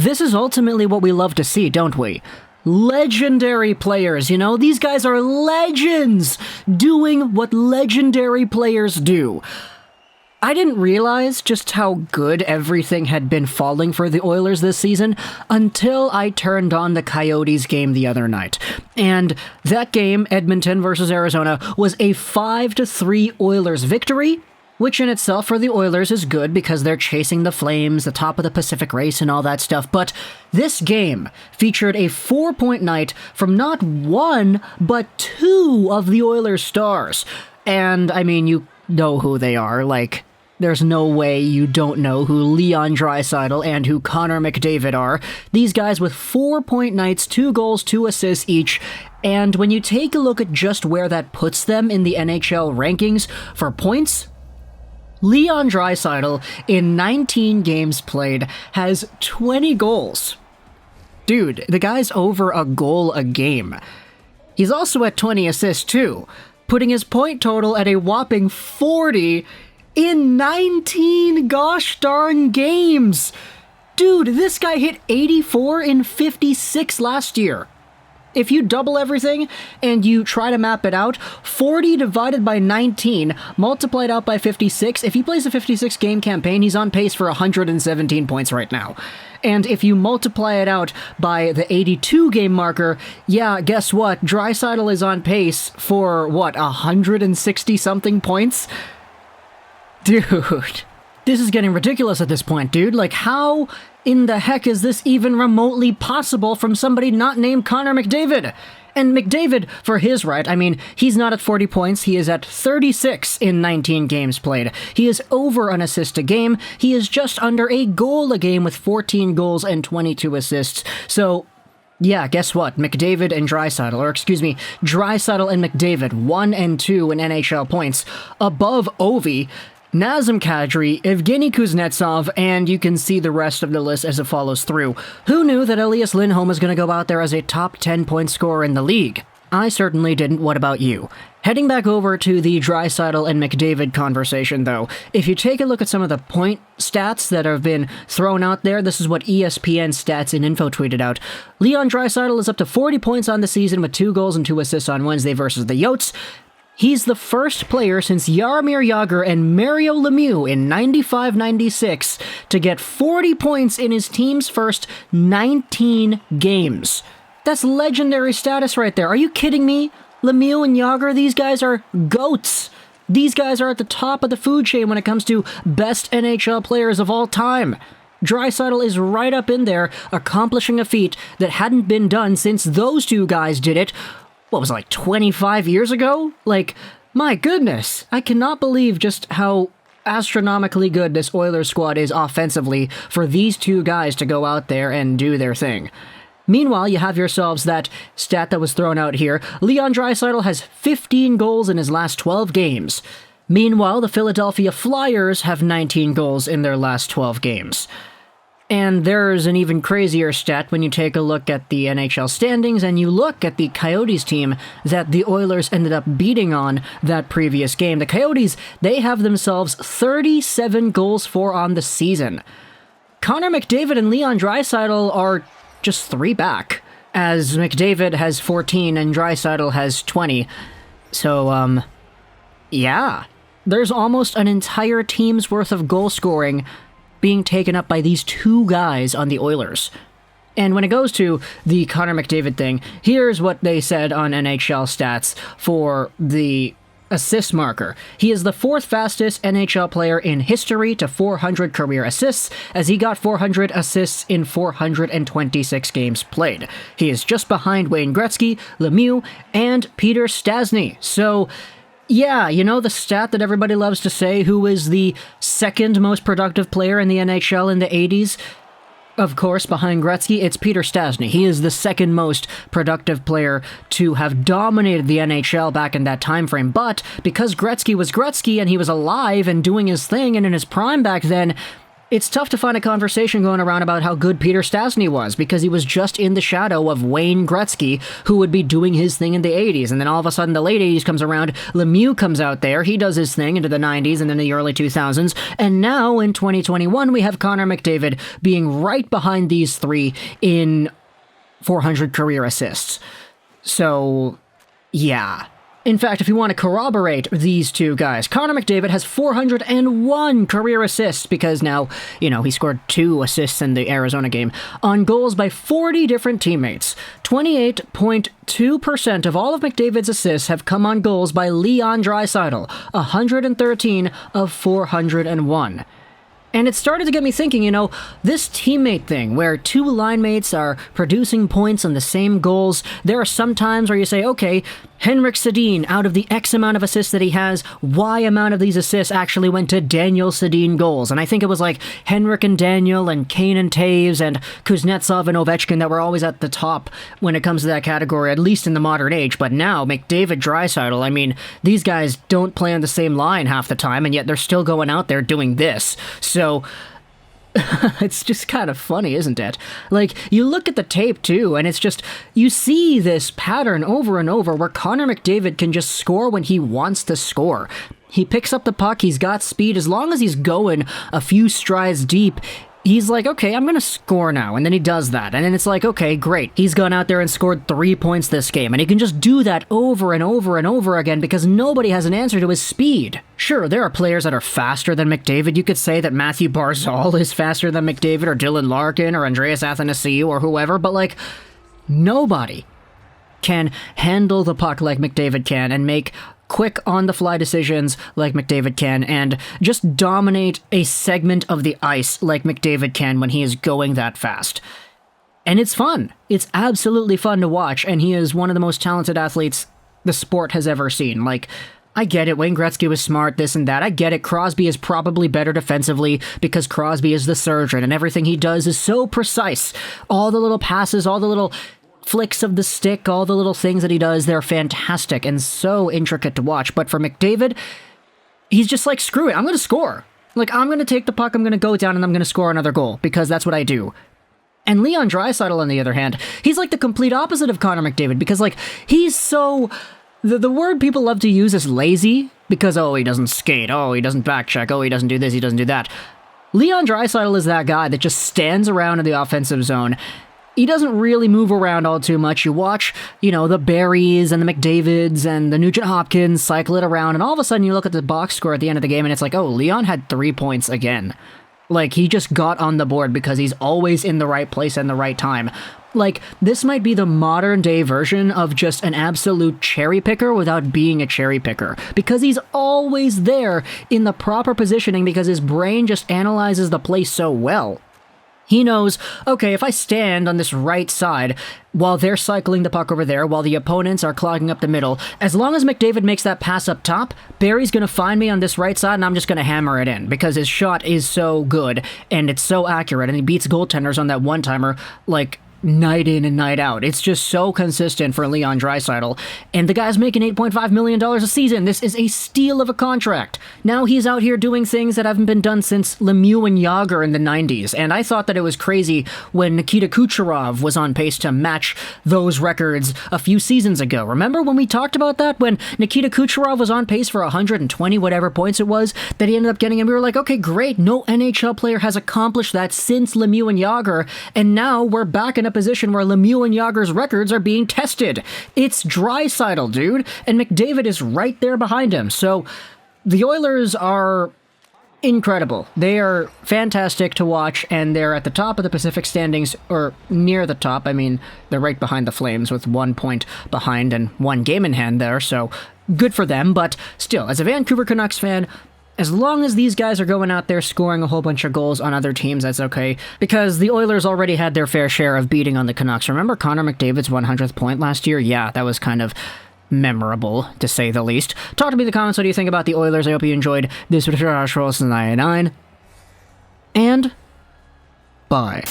this is ultimately what we love to see, don't we? Legendary players, you know? These guys are legends doing what legendary players do. I didn't realize just how good everything had been falling for the Oilers this season until I turned on the Coyotes game the other night. And that game, Edmonton versus Arizona, was a 5-3 Oilers victory, which in itself for the Oilers is good because they're chasing the Flames, the top of the Pacific race and all that stuff. But this game featured a 4-point night from not one, but two of the Oilers stars. And, I mean, you know who they are, like... There's no way you don't know who Leon Draisaitl and who Connor McDavid are. These guys with 4-point nights, 2 goals, 2 assists each. And when you take a look at just where that puts them in the NHL rankings for points, Leon Draisaitl, in 19 games played, has 20 goals. Dude, the guy's over a goal a game. He's also at 20 assists too, putting his point total at a whopping 40 in 19 gosh darn games! Dude, this guy hit 84 in 56 last year. If you double everything and you try to map it out, 40 divided by 19, multiplied out by 56, if he plays a 56-game campaign, he's on pace for 117 points right now. And if you multiply it out by the 82-game marker, yeah, guess what? Draisaitl is on pace for, 160-something points? Dude, this is getting ridiculous at this point, dude. Like, how in the heck is this even remotely possible from somebody not named Connor McDavid? And McDavid, for his right, I mean, he's not at 40 points, he is at 36 in 19 games played. He is over an assist a game, he is just under a goal a game with 14 goals and 22 assists. So... yeah, guess what? McDavid and Draisaitl, or excuse me, Draisaitl and McDavid, 1 and 2 in NHL points, above Ovi, Nazem Kadri, Evgeny Kuznetsov, and you can see the rest of the list as it follows through. Who knew that Elias Lindholm was going to go out there as a top 10-point scorer in the league? I certainly didn't. What about you? Heading back over to the Draisaitl and McDavid conversation, though, if you take a look at some of the point stats that have been thrown out there, this is what ESPN Stats and Info tweeted out. Leon Draisaitl is up to 40 points on the season with 2 goals and 2 assists on Wednesday versus the Yotes. He's the first player since Jaromir Jagr and Mario Lemieux in 95-96 to get 40 points in his team's first 19 games. That's legendary status right there. Are you kidding me? Lemieux and Jagr, these guys are GOATs. These guys are at the top of the food chain when it comes to best NHL players of all time. Draisaitl is right up in there, accomplishing a feat that hadn't been done since those two guys did it. What was it, like 25 years ago? Like, my goodness, I cannot believe just how astronomically good this Oilers squad is offensively for these two guys to go out there and do their thing. Meanwhile, you have yourselves that stat that was thrown out here. Leon Draisaitl has 15 goals in his last 12 games. Meanwhile, the Philadelphia Flyers have 19 goals in their last 12 games. And there's an even crazier stat when you take a look at the NHL standings and you look at the Coyotes team that the Oilers ended up beating on that previous game. The Coyotes, they have themselves 37 goals for on the season. Connor McDavid and Leon Draisaitl are just 3 back, as McDavid has 14 and Draisaitl has 20. So, yeah. There's almost an entire team's worth of goal scoring being taken up by these two guys on the Oilers. And when it goes to the Connor McDavid thing, here's what they said on NHL Stats for the assist marker. He is the 4th fastest NHL player in history to 400 career assists, as he got 400 assists in 426 games played. He is just behind Wayne Gretzky, Lemieux, and Peter Stastny. So, yeah, you know the stat that everybody loves to say, who is the second most productive player in the NHL in the 80s? Of course, behind Gretzky, it's Peter Stastny. He is the second most productive player to have dominated the NHL back in that time frame. But because Gretzky was Gretzky and he was alive and doing his thing and in his prime back then, It's tough to find a conversation going around about how good Peter Stastny was, because he was just in the shadow of Wayne Gretzky, who would be doing his thing in the 80s, and then all of a sudden the late 80s comes around, Lemieux comes out there, he does his thing into the 90s and then the early 2000s, and now in 2021 we have Connor McDavid being right behind these three in 400 career assists. So, yeah. In fact, if you want to corroborate these two guys, Connor McDavid has 401 career assists because now, he scored 2 assists in the Arizona game on goals by 40 different teammates. 28.2% of all of McDavid's assists have come on goals by Leon Draisaitl, 113 of 401. And it started to get me thinking, this teammate thing, where 2 line mates are producing points on the same goals, there are some times where you say, okay, Henrik Sedin, out of the X amount of assists that he has, Y amount of these assists actually went to Daniel Sedin goals. And I think it was like Henrik and Daniel and Kane and Taves and Kuznetsov and Ovechkin that were always at the top when it comes to that category, at least in the modern age. But now, McDavid, Draisaitl, these guys don't play on the same line half the time, and yet they're still going out there doing this. So it's just kind of funny, isn't it? You look at the tape too, and it's just, you see this pattern over and over where Connor McDavid can just score when he wants to score. He picks up the puck, he's got speed, as long as he's going a few strides deep, he's like, okay, I'm gonna score now, and then he does that, and then it's like, okay, great, he's gone out there and scored 3 points this game, and he can just do that over and over and over again because nobody has an answer to his speed. Sure, there are players that are faster than McDavid. You could say that Matthew Barzal is faster than McDavid, or Dylan Larkin, or Andreas Athanasiou, or whoever, but nobody can handle the puck like McDavid can and make quick on-the-fly decisions like McDavid can, and just dominate a segment of the ice like McDavid can when he is going that fast. And it's fun. It's absolutely fun to watch, and he is one of the most talented athletes the sport has ever seen. I get it, Wayne Gretzky was smart, this and that. I get it, Crosby is probably better defensively because Crosby is the surgeon, and everything he does is so precise. All the little passes, all the little flicks of the stick, all the little things that he does, they're fantastic and so intricate to watch. But for McDavid, he's just like, screw it, I'm going to score. I'm going to take the puck, I'm going to go down, and I'm going to score another goal, because that's what I do. And Leon Draisaitl, on the other hand, he's like the complete opposite of Connor McDavid, because he's so... The word people love to use is lazy, because, he doesn't skate, he doesn't backcheck, he doesn't do this, he doesn't do that. Leon Draisaitl is that guy that just stands around in the offensive zone. He doesn't really move around all too much. You watch, the Barrys and the McDavids and the Nugent Hopkins cycle it around, and all of a sudden you look at the box score at the end of the game and it's like, oh, Leon had 3 points again. He just got on the board because he's always in the right place and the right time. This might be the modern day version of just an absolute cherry picker without being a cherry picker. Because he's always there in the proper positioning because his brain just analyzes the play so well. He knows, okay, if I stand on this right side while they're cycling the puck over there, while the opponents are clogging up the middle, as long as McDavid makes that pass up top, Barry's going to find me on this right side and I'm just going to hammer it in because his shot is so good and it's so accurate and he beats goaltenders on that one-timer night in and night out. It's just so consistent for Leon Draisaitl, and the guy's making $8.5 million a season. This is a steal of a contract. Now he's out here doing things that haven't been done since Lemieux and Jagr in the 90s, and I thought that it was crazy when Nikita Kucherov was on pace to match those records a few seasons ago. Remember when we talked about that, when Nikita Kucherov was on pace for 120 whatever points it was that he ended up getting, and we were like, okay, great, no NHL player has accomplished that since Lemieux and Jagr, and now we're back in a position where Lemieux and Jagr's records are being tested. It's Draisaitl, dude, and McDavid is right there behind him. So the Oilers are incredible. They are fantastic to watch, and they're at the top of the Pacific standings, or near the top. I mean, they're right behind the Flames with 1 point behind and 1 game in hand there, so good for them. But still, as a Vancouver Canucks fan, as long as these guys are going out there scoring a whole bunch of goals on other teams, that's okay. Because the Oilers already had their fair share of beating on the Canucks. Remember Connor McDavid's 100th point last year? Yeah, that was kind of memorable, to say the least. Talk to me in the comments, what do you think about the Oilers? I hope you enjoyed this video. Rosén 99. And bye.